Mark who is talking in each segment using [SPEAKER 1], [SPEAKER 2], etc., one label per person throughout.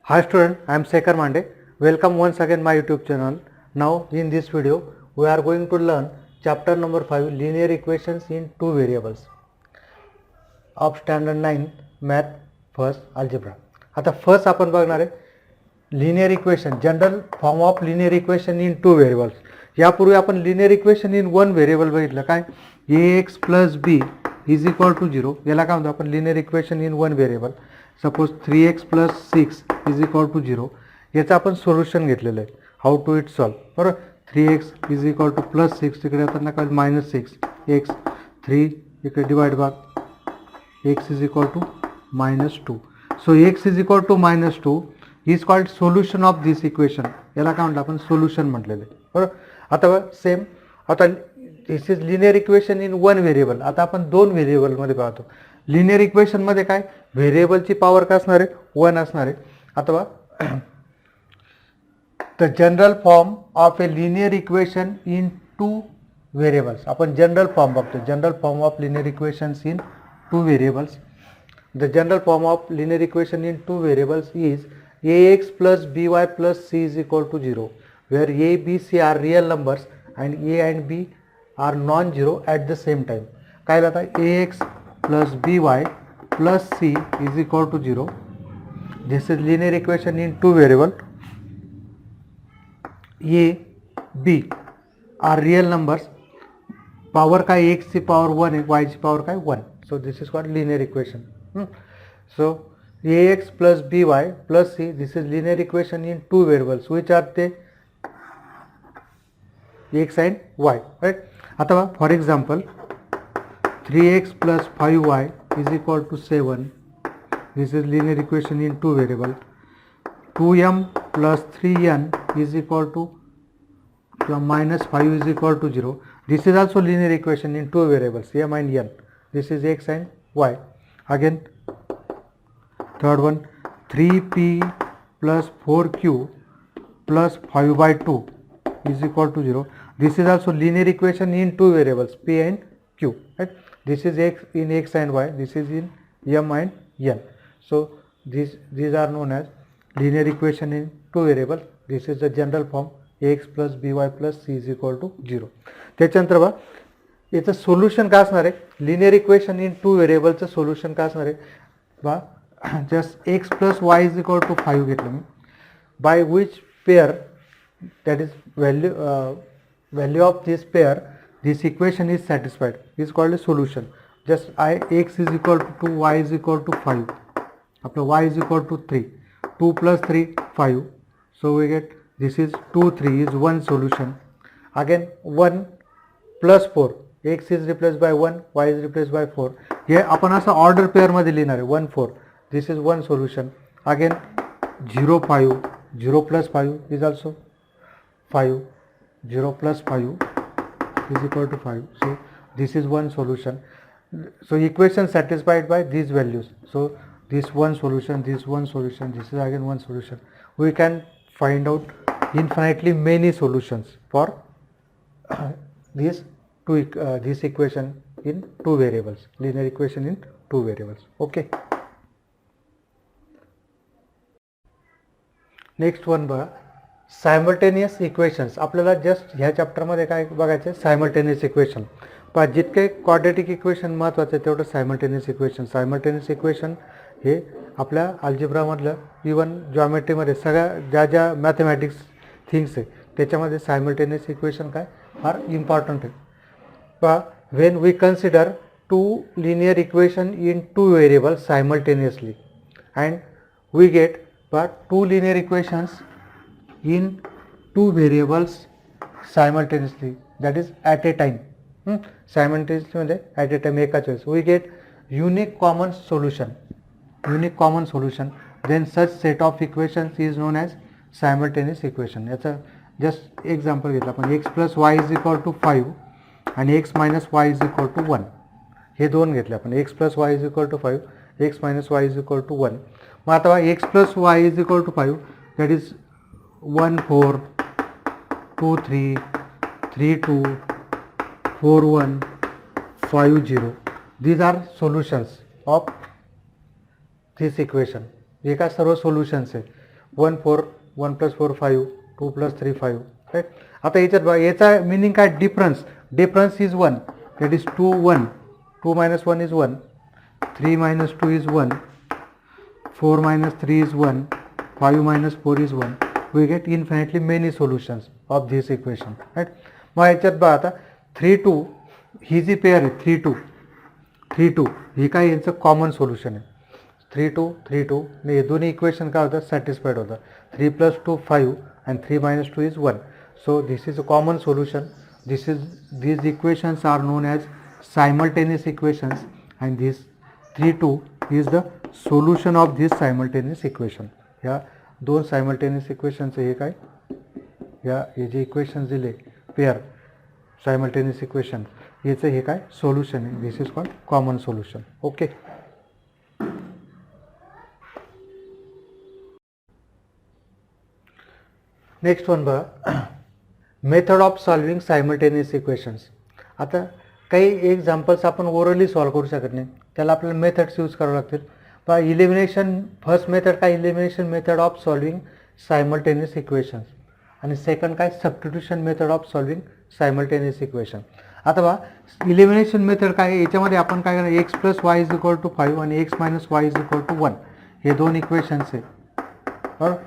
[SPEAKER 1] Hi student, I am Sekhar Mande. Welcome once again my YouTube channel. Now in this video we are going to learn chapter number 5 linear equations in two variables of standard 9 math first algebra. आता first आपण बघणार आहे linear equation, general form of linear equation in two variables. यापूर्वी आपण linear equation in one variable बघितलं काय ax plus b is equal to 0. याला काय म्हणतो आपण linear equation in one variable. Suppose 3x plus 6 is equal to 0. याचं आपण सोल्युशन घेतलेलं आहे. How to it solve. बरोबर 3x is equal to plus 6 तिकडे येताना काय मायनस 6 x 3 इकडे डिवाइड बाग x is equal to minus 2. So x is equal to minus 2 is called solution of this equation. याला काय म्हटलं आपण सोल्युशन म्हटलेलं आहे. बरोबर आता सेम आता this is linear equation in one variable. आता आपण दोन व्हेरिएबलमध्ये पाहतो. लिनियर इक्वेशनमध्ये काय व्हेरिएबलची पॉवर काय असणार आहे 1 असणार आहे. अथवा the general form of A linear equation in two variables. आपण जनरल फॉर्म बघतो. General form of linear equations in two variables. The general form of linear equation in two variables is ax plus by plus c is equal to 0 where a, b, c are real numbers and a and b are non-zero at the same time. काय आता ax plus by plus c is equal to 0. This is linear equation in two variable. a, b are real numbers. Power काय x ची power 1 आहे, y ची power काय 1. So this is called linear equation. So ax plus by plus c, this is linear equation in two variables which are the x and y, right? अथवा for example 3x plus 5y is equal to 7. This is linear equation in two variable. 2m plus 3n is equal to minus 5 is equal to 0. This is also linear equation in two variables m and n. This is x and y. Again third one 3p plus 4q plus 5 by 2 is equal to 0. This is also linear equation in two variables p and q, right? This is x in x and y, this is in m and n. So these are known as linear equation in two variables. This is the general form ax plus by plus c is equal to 0. त्याच्यानंतर बघा याचं solution काय असणार आहे linear equation in two व्हेरिएबलचं solution काय असणार आहे बा just x plus y is equal to 5 घेतलं मी. by which pair, that is value of this pair, this equation is satisfied is called a solution. Just x is equal to 2, y is equal to 5. After y is equal to 3, 2 plus 3 5. So we get this is 2 3 is one solution. Again 1 plus 4, x is replaced by 1, y is replaced by 4. हे आपण असं order pair मध्ये लिहिणार आहे 1 4. This is one solution. Again 0 5, 0 plus 5 is also 5, 0 plus 5 is equal to 5. So this is one solution. So equation satisfied by these values. So this one solution, this one solution, this is again one solution. We can find out infinitely many solutions for this equation in two variables, linear equation in two variables. Okay. Next one बघा simultaneous equations. आपल्याला just ह्या चॅप्टरमध्ये काय बघायचं आहे simultaneous equation. पण जितके quadratic equation महत्त्वाचं आहे तेवढं सायमल्टेनियस इक्वेशन. सायमल्टेनियस इक्वेशन हे आपल्या अल्जेब्रामधलं इवन जॉमेट्रीमध्ये सगळ्या ज्या मॅथमॅटिक्स थिंग्स आहे त्याच्यामध्ये सायमल्टेनियस इक्वेशन काय फार इम्पॉर्टंट आहे. पहा when we consider two linear equation in two variables simultaneously and we get but two linear equations in two variables simultaneously, that is at a time. Simultaneously म्हणजे at a time एकाच वेळेस we get unique common solution. Then such set of equations is known as simultaneous equation. याचा just example घेतलं आपण x plus y is equal to 5 आणि x minus y is equal to 1. हे दोन घेतले आपण x plus y is equal to 5, x minus y is equal to 1. मग आता x plus y is equal to 5, that is 1 4, 2 3, 3 2, 4 1, 5 0. These are solutions of this equation. हे काय सर्व solutions आहे. 1 4 1 + 4 5 2 + 3 5 राईट. आता याच्यात बघा याचा मिनिंग काय difference is 1 that is 2 1 2 - 1 is 1 3 - 2 is 1 4 - 3 is 1 5 - 4 is 1 we get infinitely many solutions of this equation right. मग याच्यात बघा आता 3 2 ही जी पेअर आहे 3 2 ही काय यांचं कॉमन सोल्युशन आहे 3 2 3 2 हे दोन्ही इक्वेशन काय होतात सॅटिस्फाईड होतात 3 + 2 5 and 3 - 2 is 1 so this is a common solution. These equations are known as simultaneous equations and this 3 2 is the solution of this simultaneous equation. या दोन सायमल्टेनियस इक्वेशनचे हे काय हे जे इक्वेशन दिले पेअर सायमल्टेनियस इक्वेशन याचं हे काय सोल्युशन आहे this is called common solution. Okay. Next one बघा method of solving simultaneous equations. आता काही एक्झाम्पल्स आपण ओरली सॉल्व करू शकत नाही त्याला आपल्याला मेथड्स यूज करावं लागतील. पहा इलिमिनेशन फर्स्ट मेथड काय elimination method of solving simultaneous equations आणि सेकंड काय substitution method of solving simultaneous equation. आता बघा इलिमिनेशन मेथड काय आहे याच्यामध्ये आपण काय करणार x + y = 5 आणि x - y = 1 हे दोन इक्वेशन्स आहे बरोबर.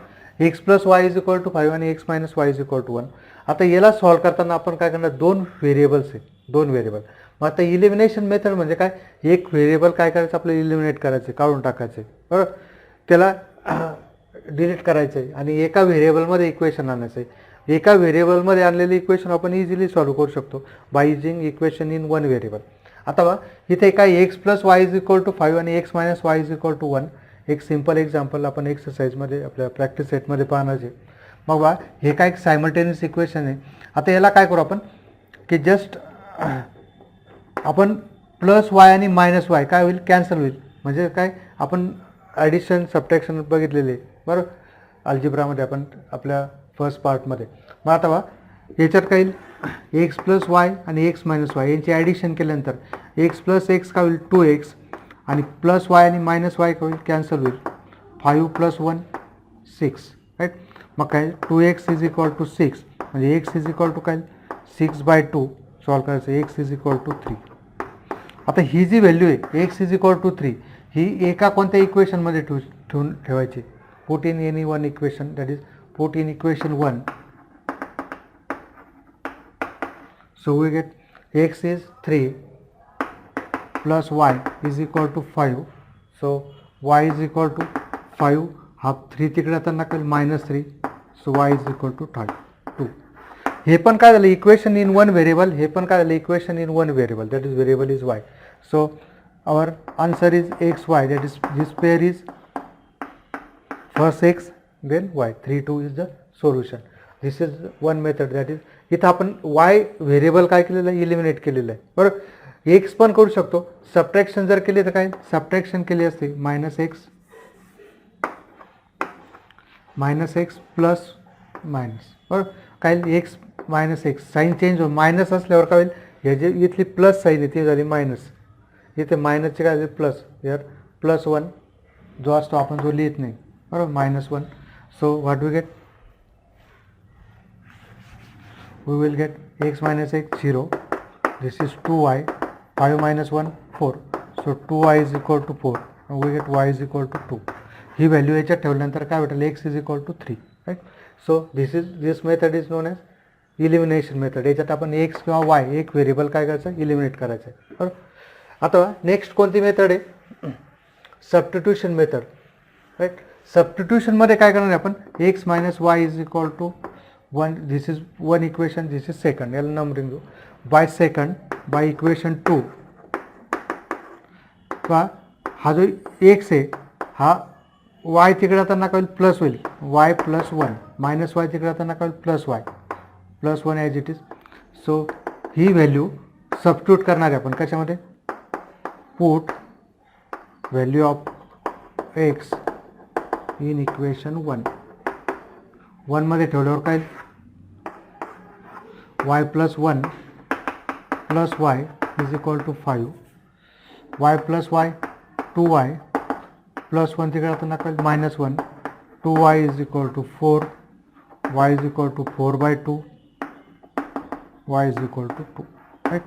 [SPEAKER 1] x + y = 5 आणि x - y = 1. आता याला सॉल्व करताना आपण काय करणार दोन व्हेरिएबल्स आहे दोन व्हेरिएबल. मग आता इलिमिनेशन मेथड म्हणजे काय एक व्हेरिएबल काय करायचं आपल्याला इलिमिनेट करायचे काढून टाकायचे बरोबर त्याला डिलीट करायचं आहे आणि एका व्हेरिएबलमध्ये इक्वेशन आणायचं आहे. एका व्हेरिएबलमध्ये आणलेली इक्वेशन आपण इझिली सॉल्व करू शकतो by using equation in one variable. आता बघा इथे काय x + y = 5 आणि x - y = 1 एक सिंपल एक्झाम्पल आपण एक्सरसाइजमध्ये आपल्या प्रॅक्टिस सेटमध्ये पाहणार आहे. मग बघा हे काय एक सायमल्टेनियस इक्वेशन आहे. आता याला काय करू आपण की जस्ट आपण +y आणि -y काय होईल कॅन्सल होईल म्हणजे काय आपण ॲडिशन सबट्रॅक्शन बघितलेले बरोबर अल्जिब्रामध्ये आपण आपल्या फर्स्ट पार्टमध्ये. मग आता बघा याच्यात काय येईल x + y आणि x - y यांची ॲडिशन केल्यानंतर x + x काय होईल 2x आणि +y आणि -y काय होईल कॅन्सल होईल 5 + 1 6 राईट. मग काय 2x = 6 म्हणजे x काय 6/2 सॉल्व करायचं x = 3. आता ही जी व्हॅल्यू आहे x = 3 ही एका कोणत्या इक्वेशनमध्ये ठेवायची put in any one equation that is put in equation 1. So we get x is 3 plus y is equal to 5. So y is equal to 5 हा 3 तिकडे आता नका -3 so y is equal to 2. हे पण काय झालं इक्वेशन इन वन व्हेरिएबल हे पण काय झालं equation in one variable that is variable is y. So our answer is xy that is this pair is first x then y 3 2 is the solution. This is one method that is इथं आपण y variable काय केलेलं आहे eliminate केलेलं आहे बरोबर. x पण करू शकतो सबट्रॅक्शन जर केली तर काय सबट्रॅक्शन केली असते -x प्लस मायनस बरोबर काय x -x साईन चेंज हो मायनस असल्यावर काय होईल हे जे इथली प्लस साईन आहे ती झाली मायनस इथे मायनसचे काय झाले प्लस यार +1 जो असतो आपण जो लिहित नाही बरोबर -1. So what we get we will get x - x 0 this is 2y 5 - 1 4 so 2y is equal to 4 and we get y is equal to 2. ही व्हॅल्यू याच्यात ठेवल्यानंतर काय भेटेल x is equal to 3 right. So this method is known as elimination method. याच्यात आपण x किंवा y एक variable काय करायचं इलिमिनेट करायचं आहे बरोबर. आता नेक्स्ट कोणती मेथड आहे सबस्टिट्यूशन मेथड राईट. सबस्टिट्यूशनमध्ये काय करणार आहे आपण x - y is equal to 1 this is one equation this is second याला नंबरिंग देऊ by second by equation 2 पहा हा जो x आहे हा y तिकडे आता नका होईल प्लस होईल y + 1 -y तिकडे आता नका होईल +y +1 as it is. So he value substitute करणार आहे आपण कशामध्ये put value of x in equation 1 मध्ये ठेवल्यावर काय y + 1 + y is equal to 5 y + y 2y +1 तिकडे आता नका -1 2y is equal to 4, y is equal to 4 by 2, y is equal to 2, right.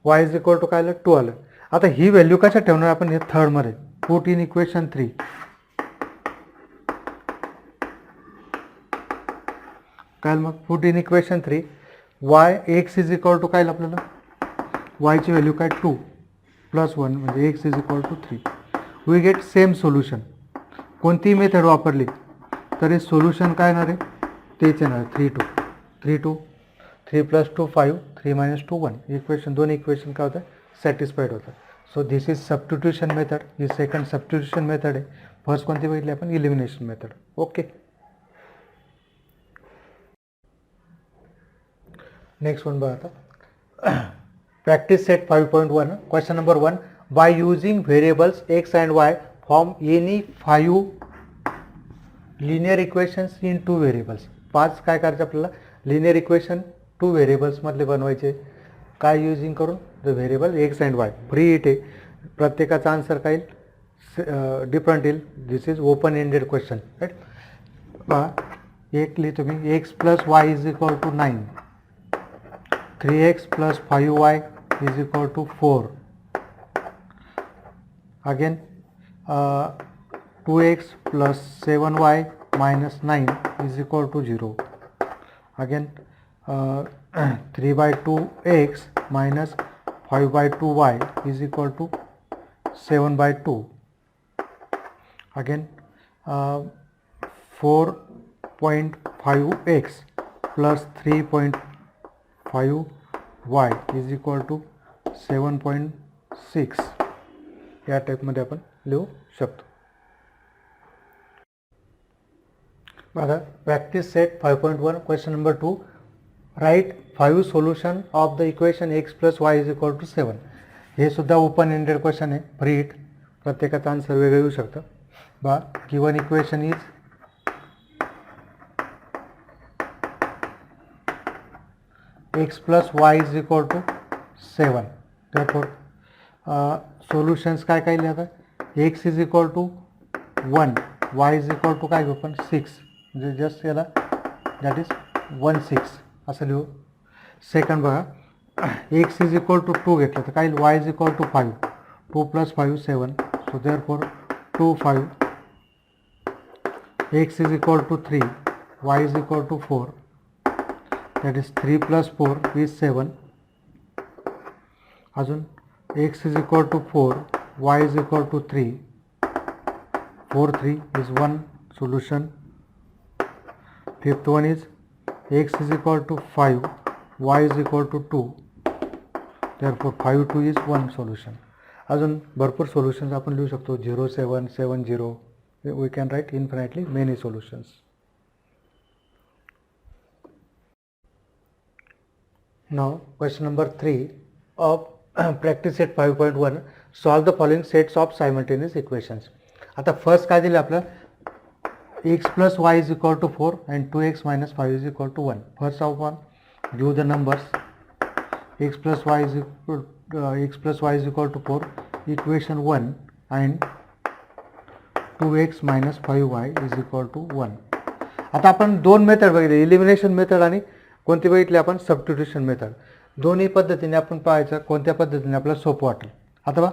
[SPEAKER 1] y is equal to काय आलं 2 आलं. आता ही व्हॅल्यू कशा ठेवणार आपण हे थर्डमध्ये, पुट इन इक्वेशन 3. काय मग put in equation 3 y x is equal to काय आपल्याला y ची व्हॅल्यू काय 2 प्लस 1 म्हणजे x is equal to 3. We get same solution. कोणतीही मेथड वापरली तरी सोल्युशन काय येणार आहे तेच येणार. 3 प्लस 2 5, 3 मायनस 2 1. इक्वेशन दोन इक्वेशन काय होतं सॅटिस्फाईड होतं. So this is substitution method. ही सेकंड सबस्टिट्यूशन मेथड आहे. फर्स्ट कोणती बघितली आपण elimination method. Okay. Next one बघा आता practice set 5.1 question number 1. By using variables x and y form any 5 linear equations in 2 variables. 5 काय करायचं आपल्याला लिनियर इक्वेशन 2 व्हेरिएबल्समधले बनवायचे. काय यूजिंग करून the variable x and y. Free it आहे. प्रत्येकाचा आन्सर काय येईल डिफरंट येईल. This is open ended question right. पहा एक लिहितो मी x plus y is equal to 9, 3x plus 5y is equal to 4. Again 2x plus 7y minus 9 is equal to 0. Again 3 by 2x minus 5 by 2y is equal to 7 by 2. Again 4.5x plus 3.5y is equal to 7.6. या टाईपमध्ये आपण लिहू शकतो. बघा practice set 5.1 question number 2. Write 5 solution of the equation x plus y is equal to 7. हे सुद्धा open ended question आहे. Free it. प्रत्येकाचा आन्सर वेगळं येऊ शकतं. बघा given equation is x plus y is equal to 7. Therefore solutions काय काय लिहितात x is equal to 1, y is equal to काय घेऊ पण 6 म्हणजे जस्ट याला दॅट इज 1 6 असं लिहू. सेकंड बघा x is equal to 2 घेतलं तर काय y is equal to 5, 2 plus 5 7. So therefore 2 5. x is equal to 3, y is equal to 4. That is 3 plus 4 is 7. अजून x is equal to 4, y is equal to 3. 4 3 is 1 solution. Fifth one is x is equal to 5, y is equal to 2. Therefore 5 2 is 1 solution. अजून भरपूर solutions आपण लिहू शकतो. 0 7 7 0. We can write infinitely many solutions. Now question number 3 of practice set 5.1. Solve the following sets of simultaneous equations. आता first काय दिलं आपलं x plus y is equal to 4 and 2x minus 5 is equal to 1. First of all give the numbers. x plus y is equal to 4 equation 1 and 2x minus 5y is equal to 1. आता आपण दोन method बघितले elimination method आणि कोणती बघितली आपण substitution method. दोन्ही पद्धतीने आपण पाहायचं कोणत्या पद्धतीने आपल्याला सोपं वाटेल. आता बघा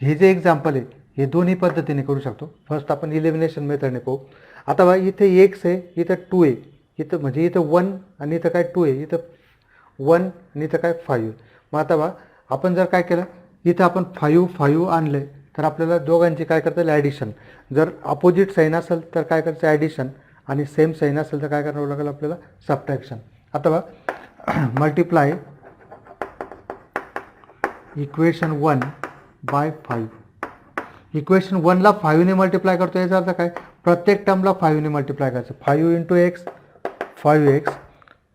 [SPEAKER 1] हे जे एक्झाम्पल आहे हे दोन्ही पद्धतीने करू शकतो. फर्स्ट आपण इलिमिनेशन मेथडने पाहू. आता बघा इथे x आहे इथं 2 आहे इथं म्हणजे इथं 1 आणि इथं काय 2 आहे इथं 1 आणि इथं काय 5 आहे. मग आता बघा आपण जर काय केलं इथं आपण 5 5 आणले तर आपल्याला दोघांची काय करता येईल ॲडिशन. जर अपोजिट साईन असेल तर काय करायचं ॲडिशन आणि सेम साईन असेल तर काय करावं लागेल आपल्याला सबट्रॅक्शन. आता बघा मल्टिप्लाय इक्वेशन 1 बाय 5. इक्वेशन 1ला 5ने मल्टिप्लाय करतो याचा अर्थ काय प्रत्येक टर्मला 5ने मल्टिप्लाय करायचं. 5 into x 5x,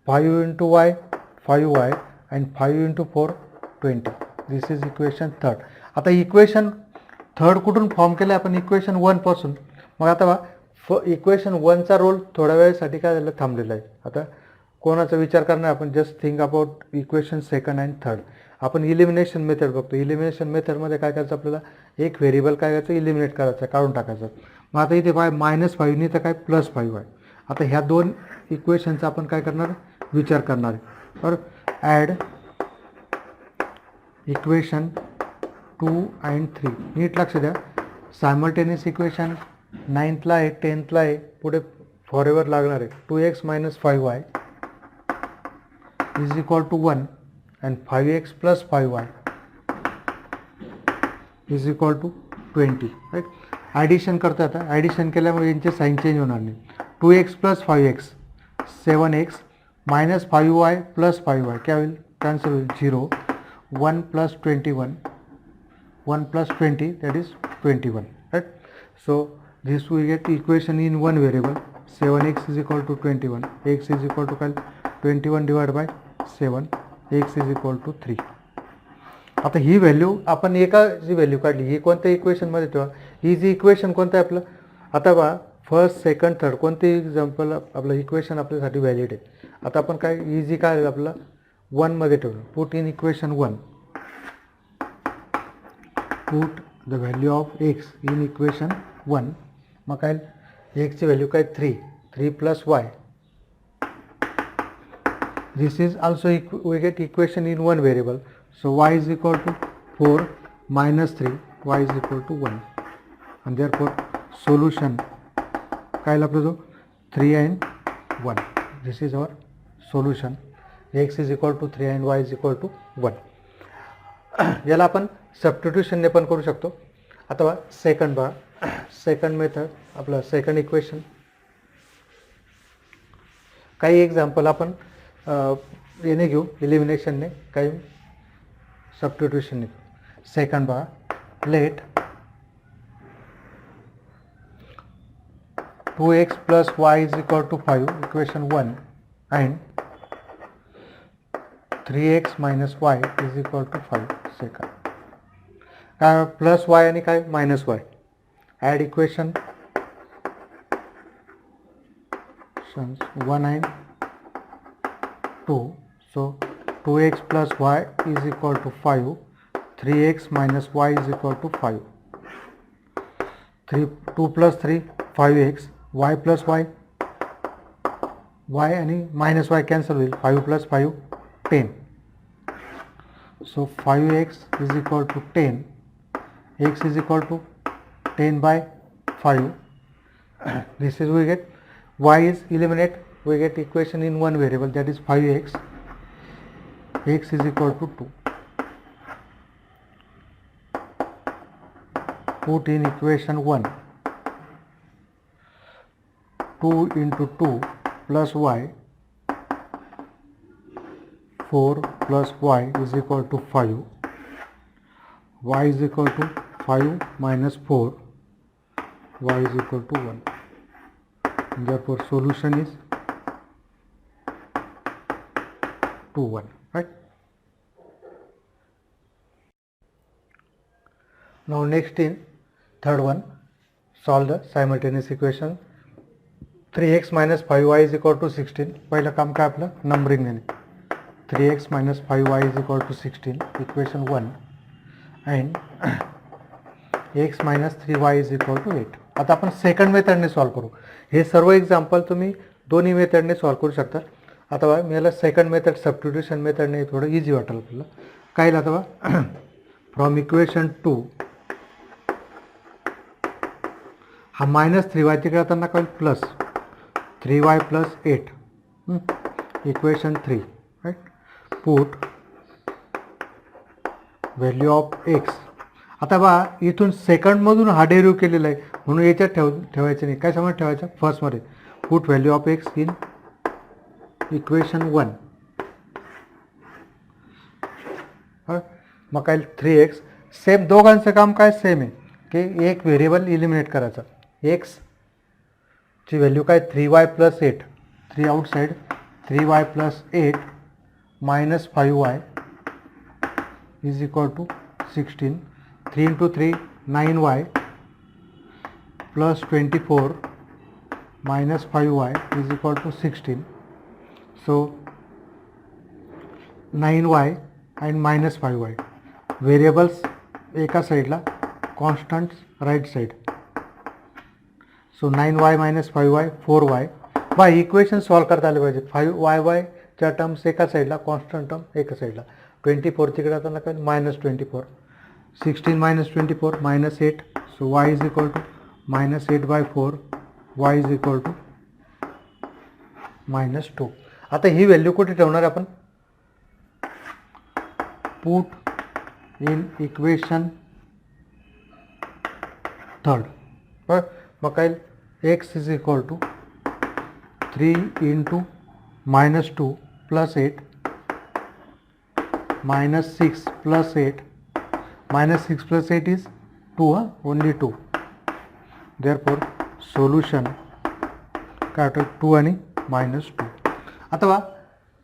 [SPEAKER 1] 5 into Y 5y and 5 into 4 20. This is equation third. आता इक्वेशन थर्ड कुठून फॉर्म केलं आपण इक्वेशन 1 पासून. मग आता बघा इक्वेशन 1चा रोल थोड्या वेळेसाठी काय झालं थांबलेला आहे. आता कोणाचा विचार करणार आपण just think about equation second and third. आपण इलिमिनेशन मेथड बघतो. इलिमिनेशन मेथडमध्ये काय करायचं, आपल्याला एक व्हेरिएबल काय करायचं, इलिमिनेट करायचं, काढून टाकायचं. मग आता इथे बाय -5 नाही तर काय +5 आहे. आता ह्या दोन इक्वेशनचा आपण काय करणार, विचार करणार आहे. तर ॲड इक्वेशन 2 and 3. नीट लक्ष द्या. सायमल्टेनियस इक्वेशन 9th ला आहे, 10th ला आहे, पुढे फॉरएव्हर लागणार आहे. 2x - 5y is equal to 1 and 5x + 5y is equal to 20. Right. Addition करतो. आता ॲडिशन केल्यामुळे यांचे साईन चेंज होणार नाही. 2x + 5x 7x -5y + 5y क्या होईल, कॅन्सल होईल. 0 1 + 21 1 + 20 that is 21. Right. So this we get equation in one variable. 7x is equal to 21, x is equal to 21 divided by 7, x is equal to 3. आता ही value आपण एका जी value काढली ही कोणत्या इक्वेशनमध्ये ठेवा. ही जी इक्वेशन कोणतं आहे आपलं, आता बा फर्स्ट सेकंड थर्ड कोणते एक्झाम्पल आपलं इक्वेशन आपल्यासाठी व्हॅलिड आहे. आता आपण काय इझी काय आपलं 1मध्ये ठेवलं. Put in equation 1, put the value of x in equation 1. मग काय एक्सची व्हॅल्यू काय 3 + y. This is also we get equation in one variable. So y is equal to 4 - 3, y is equal to 1. And therefore solution काय आपला जो 3 and 1. This is our solution. x is equal to 3 and y is equal to 1. याला आपण सबस्टिट्यूशनने पण करू शकतो. अथवा second method आपलं सेकंड इक्वेशन. काही एक्झाम्पल आपण याने घेऊ इलिमिनेशनने, काही सबस्टिट्यूशनने. Second let 2x + y is equal to 5 equation 1 and 3x - y is equal to 5 second. काय +y आणि काय -y. Add equation 1 and 2. So 2x + y is equal to 5, 3x - y is equal to 5. 2 + 3 5x, y + y, y आणि -y cancel होईल. 5 + 5 10. So 5x is equal to 10, x is equal to 10 by 5. This is we get y is eliminate, we get equation in one variable, that is 5x. X is equal to 2. Put in equation 1, 2 into 2 plus y, 4 plus y is equal to 5. Y is equal to 5 minus 4, y is equal to 1. Therefore solution is 2, 1. Right. Now next in third one, solve the simultaneous equation. 3x minus 5y is equal to 16. पहिलं काम काय आपलं numbering देणे. 3x minus 5y is equal to 16 equation 1 and x minus 3y is equal to 8. आता आपण second मेथडने solve करू. हे सर्व एक्झाम्पल तुम्ही दोन्ही मेथडने सॉल्व करू शकता. आता बघा मी याला सेकंड मेथड सबस्टिट्यूशन मेथडने थोडं इझी वाटेल आपल्याला. काय आता बघा फ्रॉम इक्वेशन 2 हा -3y तिकडे जाताना काय plus 3y + 8 equation 3. Right. Put value of x. आता बा इथून सेकंडमधून हा डेरिव्ह केलेला आहे म्हणून याच्यात ठेवायचं नाही. काय समज ठेवायचं फर्स्टमध्ये. Put value of x in equation 1. मग काय 3x. सेम दोघांचं काम काय सेम आहे की एक व्हेरिएबल इलिमिनेट करायचा. एक्सची व्हॅल्यू काय 3y + 8, 3 outside, 3y + 8 minus 5y is equal to 16. 3 into 3 9y plus 24 minus 5y is equal to 16. So 9y and minus 5y. Variables एका साईडला, constants right side. So 9y minus 5y 4y. बा equation solve करता आले पाहिजे. 5y terms एका साईडला, constant term एका साईडला. 24 तिकडे जाताना काय minus 24. 16 minus 24 minus 8. So y is equal to minus 8/4. y is equal to minus 2. आता ही व्हॅल्यू कुठे ठेवणार आपण? Put in equation third. बरं, मग काय x is equal to 3 into minus 2 plus 8 minus 6 plus 8. Minus 6 plus 8 is 2. Only 2. Therefore solution काय होतं 2 आणि मायनस 2. आता बा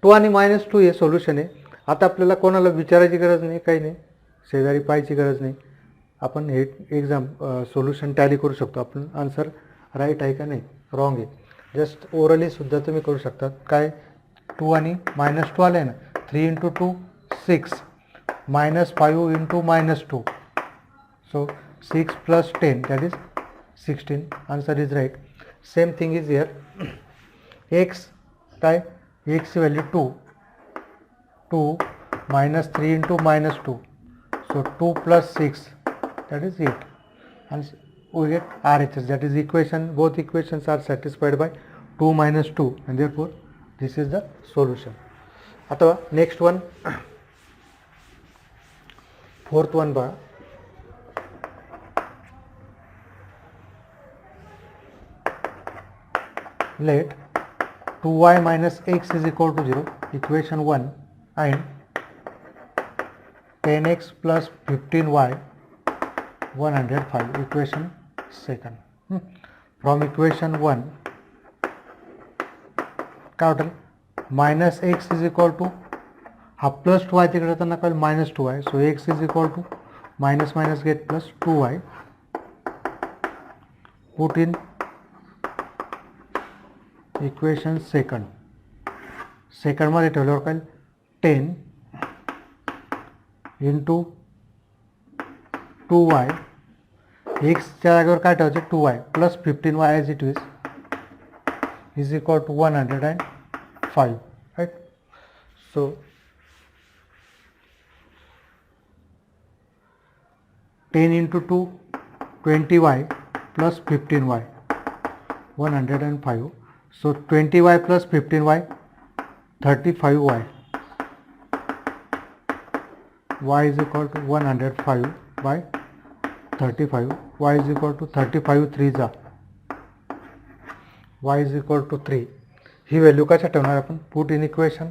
[SPEAKER 1] 2 आणि मायनस 2 हे सोल्युशन आहे. आता आपल्याला कोणाला विचारायची गरज नाही, काही नाही, शेजारी पाहायची गरज नाही. आपण हे एक्झाम सोल्युशन टॅली करू शकतो. आपण आन्सर राईट आहे का नाही, रॉंग आहे. जस्ट ओरली सुद्धा तुम्ही करू शकता. काय 2 आणि मायनस 2 आले ना. 3 into 2 6 minus 5 into minus 2. So 6 plus 10 that is 16. Answer is right. Same thing is here. X काय, एक्सची value 2 minus 3 into minus 2. So 2 plus 6 that is 8 and we get RHS, that is equation, both equations are satisfied by 2 minus 2 and therefore this is the solution. आता next one, fourth one ba, let 2y minus x is equal to 0, equation 1, and 10x plus 15y 105, equation second. From equation 1 काय होतं, minus x is equal to हा plus 2y तिकडे जाताना काय minus 2y. So x is equal to minus minus get plus 2y. Put in equation second. सेकंडमध्ये ठेवल्यावर काय 10 into 2y, एक्सच्या जागेवर काय ठेवायचं 2y plus 15y as it is equal to 105. Right. So 10 into 2 20y plus 15y 105. So 20y plus 15y 35y. y is equal to 105 by 35. y is equal to 35 3 जा, y is equal to 3. He value कशा ठेवणार आपण? Put in equation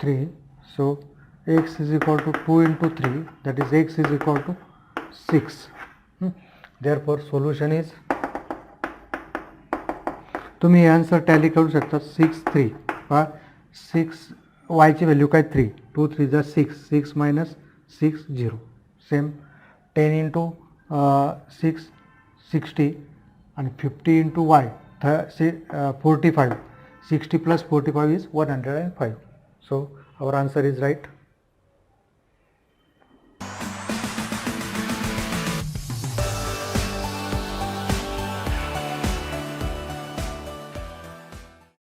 [SPEAKER 1] 3. So x is equal to 2 into 3, that is x is equal to 6. Therefore solution is, तुम्ही हे answer tally करू शकता. 6 3 पहा 6 y ची व्हॅल्यू काय 3, 2 3 जा 6, 6 मायनस 6 0. सेम 10 इंटू 6 60 आणि 50 into y 45. 60 plus 45 is 105. So our answer is right.